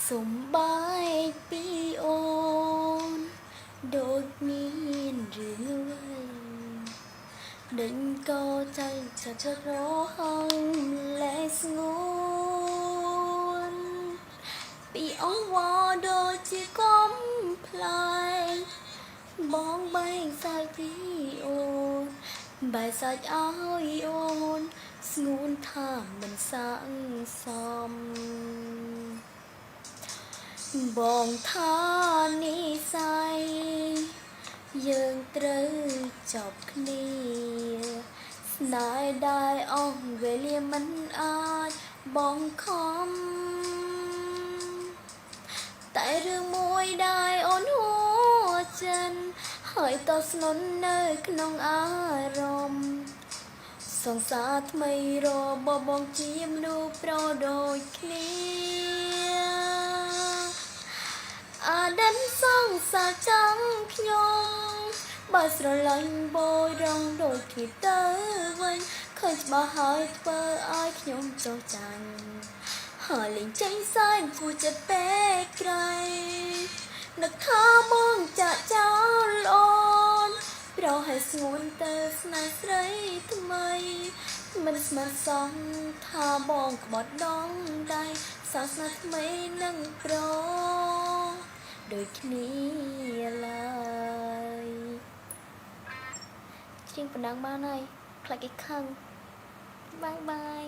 สมบายปีโอนโดดมีนหรือไว้địnhก็ใจจะร้องและสงวนปีอ้อวอโดยจีก้มพลายบองใบสายพี่โอนใบสายอ้อยโอนสงวนท่ามันสังซอมបងថានិស័យយើងត្រូវចប់គ្នាស្នេហ៍ដែលអស់វេលាមិនអាចបងខំតែរឿងមួយដែលអូនហួចិនហើយតស្លុននៅក្នុងអារម្មណ៍សង្សារថ្មីរបស់បងជាមនុស្សប្រដូចគ្នាអាដានសង្សារចង់ខ្ញុំបើស្រឡាញ់បយរងដូចគ្នាទៅវិញឃើញច្បាស់ហើយធ្វើឲ្យខ្ញុំចោះចាញ់ហើយលេងចេញសែងគួរចិត្តពេកក្រៃនឹកថាបងចាក់ចោលអូនប្រហែលស្ងួនទៅស្នេហ៍ស្រីថ្មីមិនស្មានសងថាបងក្បត់ដងដៃសាសនាថ្មីនឹងប្រដូចគ្នាឡើយជាងប៉ុណ្ណឹងបានហើយខ្លាចគេខឹងបាយបាយ